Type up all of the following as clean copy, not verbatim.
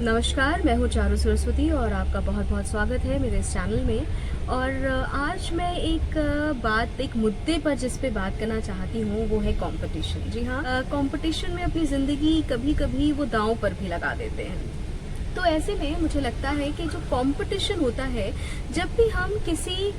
नमस्कार, मैं हूँ चारू सरस्वती और आपका बहुत बहुत स्वागत है मेरे इस चैनल में। और आज मैं एक मुद्दे पर जिस पे बात करना चाहती हूँ वो है कंपटीशन। जी हाँ, कंपटीशन में अपनी ज़िंदगी कभी कभी वो दांव पर भी लगा देते हैं। तो ऐसे में मुझे लगता है कि जो कंपटीशन होता है, जब भी हम किसी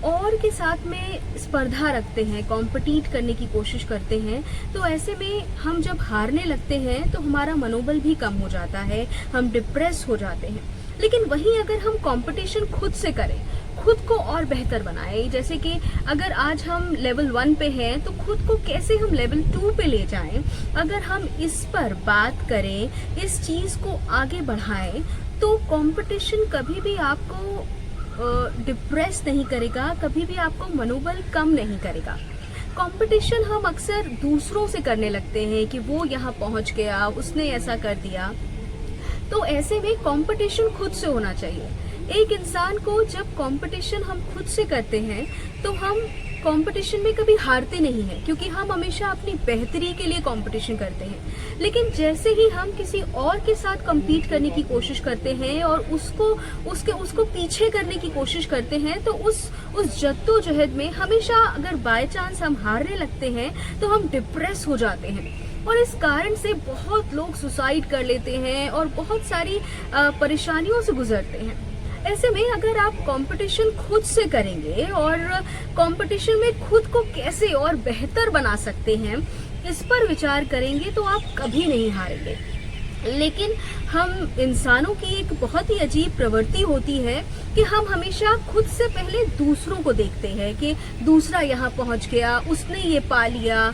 और के साथ में स्पर्धा रखते हैं, कॉम्पिटिट करने की कोशिश करते हैं, तो ऐसे में हम जब हारने लगते हैं तो हमारा मनोबल भी कम हो जाता है, हम डिप्रेस हो जाते हैं। लेकिन वहीं अगर हम कंपटीशन खुद से करें, खुद को और बेहतर बनाएं, जैसे कि अगर आज हम लेवल 1 पे हैं तो खुद को कैसे हम लेवल 2 पे ले जाएं, अगर हम इस पर बात करें, इस चीज़ को आगे बढ़ाएं, तो कंपटीशन कभी भी आपको डिप्रेस नहीं करेगा, कभी भी आपको मनोबल कम नहीं करेगा। कंपटीशन हम अक्सर दूसरों से करने लगते हैं कि वो यहाँ पहुँच गया, उसने ऐसा कर दिया। तो ऐसे में कंपटीशन खुद से होना चाहिए। एक इंसान को जब कंपटीशन हम खुद से करते हैं तो हम कंपटीशन में कभी हारते नहीं हैं, क्योंकि हम हमेशा अपनी बेहतरी के लिए कंपटीशन करते हैं। लेकिन जैसे ही हम किसी और के साथ compete करने की कोशिश करते हैं और उसको पीछे करने की कोशिश करते हैं, तो उस जद्दोजहद में हमेशा अगर बाय चांस हम हारने लगते हैं तो हम डिप्रेस हो जाते हैं। और इस कारण से बहुत लोग सुसाइड कर लेते हैं और बहुत सारी परेशानियों से गुजरते हैं। ऐसे में अगर आप कंपटीशन खुद से करेंगे और कंपटीशन में खुद को कैसे और बेहतर बना सकते हैं, इस पर विचार करेंगे तो आप कभी नहीं हारेंगे। लेकिन हम इंसानों की एक बहुत ही अजीब प्रवृत्ति होती है कि हम हमेशा खुद से पहले दूसरों को देखते हैं कि दूसरा यहाँ पहुँच गया, उसने ये पा लिया,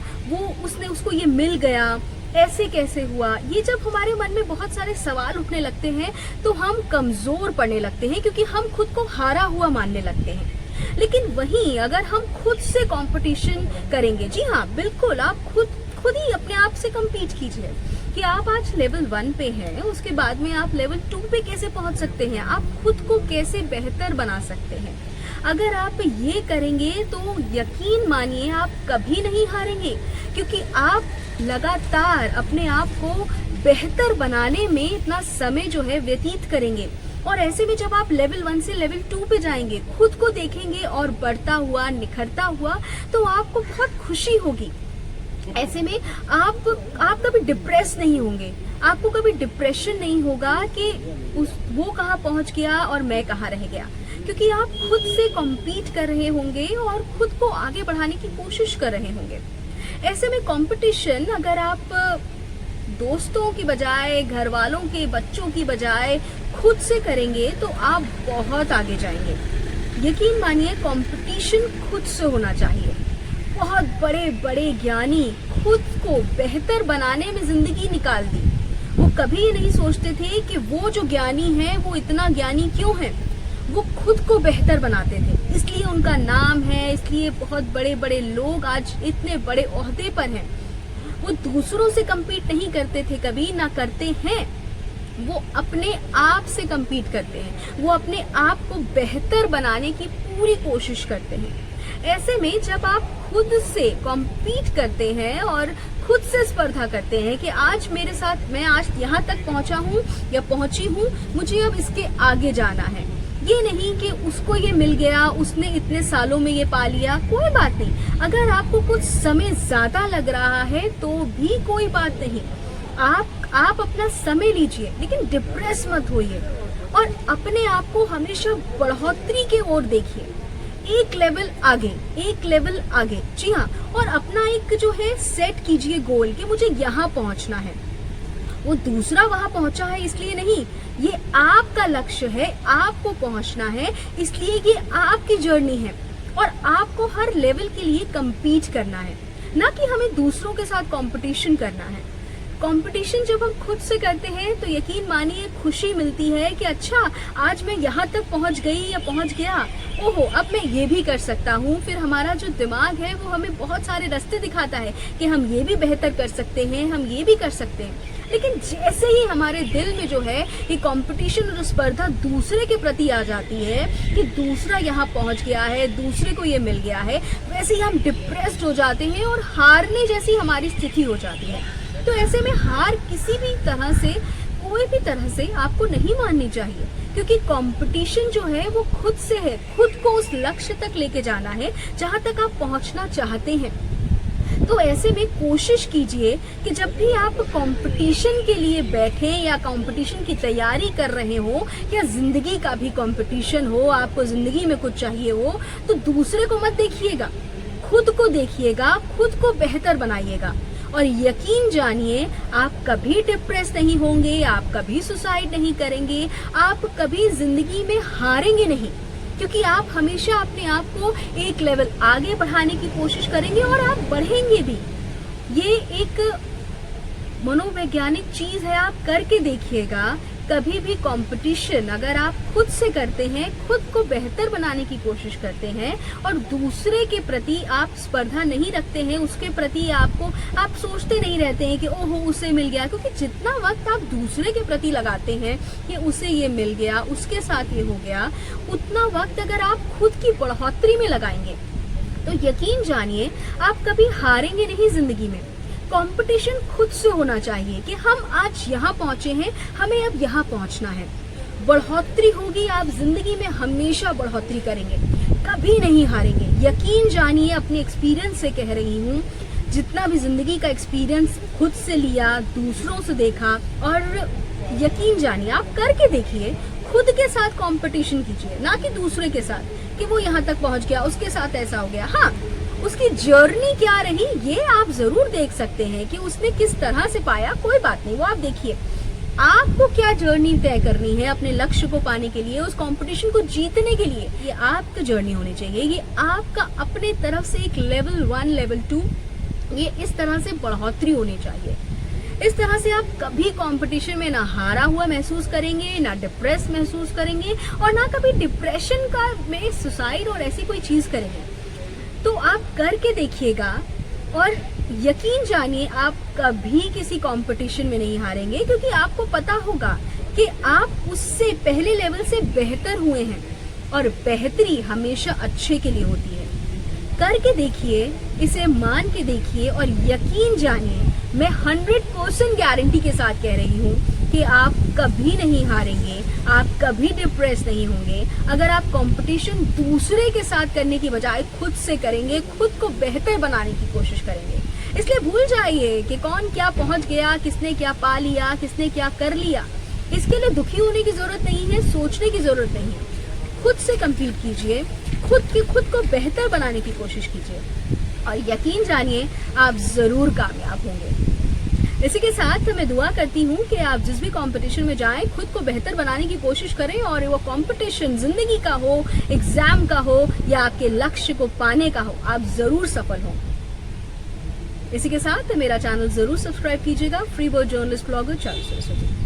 उसको ये मिल गया, ऐसे कैसे हुआ। ये जब हमारे मन में बहुत सारे सवाल उठने लगते हैं तो हम कमजोर पड़ने लगते हैं, क्योंकि हम खुद को हारा हुआ मानने लगते हैं। लेकिन वहीं अगर हम खुद से कंपटीशन करेंगे, जी हाँ बिल्कुल, आप खुद ही अपने आप से कम्पीट कीजिए कि आप आज लेवल 1 पे हैं, उसके बाद में आप लेवल 2 पे कैसे पहुंच सकते हैं, आप खुद को कैसे बेहतर बना सकते हैं। अगर आप ये करेंगे तो यकीन मानिए आप कभी नहीं हारेंगे, क्योंकि आप लगातार अपने आप को बेहतर बनाने में इतना समय जो है व्यतीत करेंगे। और ऐसे में जब आप लेवल 1 से लेवल 2 पे जाएंगे, खुद को देखेंगे और बढ़ता हुआ, निखरता हुआ, तो आपको बहुत खुशी होगी। ऐसे में आप कभी डिप्रेस नहीं होंगे, आपको कभी डिप्रेशन नहीं होगा कि वो कहाँ पहुंच गया और मैं कहाँ रह गया, क्योंकि आप खुद से कॉम्पीट कर रहे होंगे और खुद को आगे बढ़ाने की कोशिश कर रहे होंगे। ऐसे में कंपटीशन अगर आप दोस्तों की बजाय, घर वालों के, बच्चों की बजाय खुद से करेंगे तो आप बहुत आगे जाएंगे। यकीन मानिए कंपटीशन खुद से होना चाहिए। बहुत बड़े बड़े ज्ञानी खुद को बेहतर बनाने में जिंदगी निकाल दी। वो कभी ये नहीं सोचते थे कि वो जो ज्ञानी है वो इतना ज्ञानी क्यों है, वो खुद को बेहतर बनाते थे, इसलिए उनका नाम है, इसलिए बहुत बड़े बड़े लोग आज इतने बड़े ओहदे पर हैं। वो दूसरों से कम्पीट नहीं करते थे, कभी ना करते हैं, वो अपने आप से कम्पीट करते हैं, वो अपने आप को बेहतर बनाने की पूरी कोशिश करते हैं। ऐसे में जब आप खुद से कॉम्पीट करते हैं और खुद से स्पर्धा करते हैं कि आज मेरे साथ, मैं आज यहाँ तक पहुँचा हूँ या पहुँची हूँ, मुझे अब इसके आगे जाना है। ये नहीं कि उसको ये मिल गया, उसने इतने सालों में ये पा लिया, कोई बात नहीं। अगर आपको कुछ समय ज्यादा लग रहा है तो भी कोई बात नहीं, आप अपना समय लीजिए, लेकिन डिप्रेस मत होइए और अपने आप को हमेशा बढ़ोतरी की ओर देखिए, एक लेवल आगे, एक लेवल आगे। जी हाँ, और अपना एक जो है सेट कीजिए गोल कि मुझे यहाँ पहुँचना है। वो दूसरा वहां पहुंचा है इसलिए नहीं, ये आपका लक्ष्य है, आपको पहुंचना है, इसलिए ये आपकी जर्नी है और आपको हर लेवल के लिए कम्पीट करना है, ना कि हमें दूसरों के साथ कंपटीशन करना है। कंपटीशन जब हम खुद से करते हैं तो यकीन मानिए खुशी मिलती है कि अच्छा आज मैं यहाँ तक पहुँच गई या पहुँच गया, ओहो अब मैं ये भी कर सकता हूँ। फिर हमारा जो दिमाग है वो हमें बहुत सारे रास्ते दिखाता है कि हम ये भी बेहतर कर सकते हैं, हम ये भी कर सकते हैं। लेकिन जैसे ही हमारे दिल में जो है ये कंपटीशन और स्पर्धा दूसरे के प्रति आ जाती है कि दूसरा यहाँ पहुँच गया है, दूसरे को ये मिल गया है, वैसे ही हम डिप्रेस्ड हो जाते हैं और हारने जैसी हमारी स्थिति हो जाती है। तो ऐसे में हार किसी भी तरह से कोई भी तरह से आपको नहीं माननी चाहिए, क्योंकि कंपटीशन जो है वो खुद से है। खुद को उस लक्ष्य तक लेके जाना है जहां तक आप पहुंचना चाहते हैं। तो ऐसे में कोशिश कीजिए कि जब भी आप कंपटीशन के लिए बैठे या कंपटीशन की तैयारी कर रहे हो, या जिंदगी का भी कंपटीशन हो, आपको जिंदगी में कुछ चाहिए हो, तो दूसरे को मत देखिएगा, खुद को देखिएगा, खुद को बेहतर बनाइएगा। और यकीन जानिए, आप कभी डिप्रेस नहीं होंगे, आप कभी सुसाइड नहीं करेंगे, आप कभी जिंदगी में हारेंगे नहीं, क्योंकि आप हमेशा अपने आप को एक लेवल आगे बढ़ाने की कोशिश करेंगे और आप बढ़ेंगे भी। ये एक मनोवैज्ञानिक चीज है, आप करके देखिएगा। कभी भी कंपटीशन अगर आप खुद से करते हैं, खुद को बेहतर बनाने की कोशिश करते हैं और दूसरे के प्रति आप स्पर्धा नहीं रखते हैं, उसके प्रति आप सोचते नहीं रहते हैं कि ओहो उसे मिल गया, क्योंकि जितना वक्त आप दूसरे के प्रति लगाते हैं कि उसे ये मिल गया, उसके साथ ये हो गया, उतना वक्त अगर आप खुद की बढ़ोतरी में लगाएंगे तो यकीन जानिए आप कभी हारेंगे नहीं जिंदगी में। कंपटीशन खुद से होना चाहिए कि हम आज यहाँ पहुंचे हैं, हमें अब यहाँ पहुंचना है। बढ़ोतरी होगी, आप जिंदगी में हमेशा बढ़ोतरी करेंगे, कभी नहीं हारेंगे। यकीन जानिए, अपने एक्सपीरियंस से कह रही हूँ, जितना भी जिंदगी का एक्सपीरियंस खुद से लिया, दूसरों से देखा, और यकीन जानिए आप करके देखिए, खुद के साथ कंपटीशन कीजिए, ना कि दूसरे के साथ कि वो यहाँ तक पहुंच गया, उसके साथ ऐसा हो गया। हाँ, उसकी जर्नी क्या रही ये आप जरूर देख सकते हैं कि उसने किस तरह से पाया, कोई बात नहीं, वो आप देखिए। आपको क्या जर्नी तय करनी है अपने लक्ष्य को पाने के लिए, उस कंपटीशन को जीतने के लिए, ये आपका जर्नी होनी चाहिए। ये आपका अपने तरफ से एक लेवल 1, लेवल 2, ये इस तरह से बढ़ोतरी होनी चाहिए। इस तरह से आप कभी कंपटीशन में ना हारा हुआ महसूस करेंगे, ना डिप्रेस महसूस करेंगे, और ना कभी डिप्रेशन का में सुसाइड और ऐसी कोई चीज करेंगे। तो आप करके देखिएगा और यकीन जानिए आप कभी किसी कंपटीशन में नहीं हारेंगे, क्योंकि आपको पता होगा कि आप उससे पहले लेवल से बेहतर हुए हैं, और बेहतरी हमेशा अच्छे के लिए होती है। करके देखिए, इसे मान के देखिए, और यकीन जानिए, मैं 100% गारंटी के साथ कह रही हूँ कि आप कभी नहीं हारेंगे, आप कभी डिप्रेस नहीं होंगे अगर आप कंपटीशन दूसरे के साथ करने की बजाय खुद से करेंगे, खुद को बेहतर बनाने की कोशिश करेंगे। इसलिए भूल जाइए कि कौन क्या पहुंच गया, किसने क्या पा लिया, किसने क्या कर लिया। इसके लिए दुखी होने की जरूरत नहीं है, सोचने की जरूरत नहीं है। खुद से कंप्लीट कीजिए, खुद को बेहतर बनाने की कोशिश कीजिए, और यकीन जानिए आप जरूर कामयाब होंगे। इसी के साथ मैं दुआ करती हूँ कि आप जिस भी कंपटीशन में जाएं, खुद को बेहतर बनाने की कोशिश करें, और वो कंपटीशन जिंदगी का हो, एग्जाम का हो, या आपके लक्ष्य को पाने का हो, आप जरूर सफल हों। इसी के साथ मेरा चैनल जरूर सब्सक्राइब कीजिएगा। Free bird journalist blogger Charu Saraswati.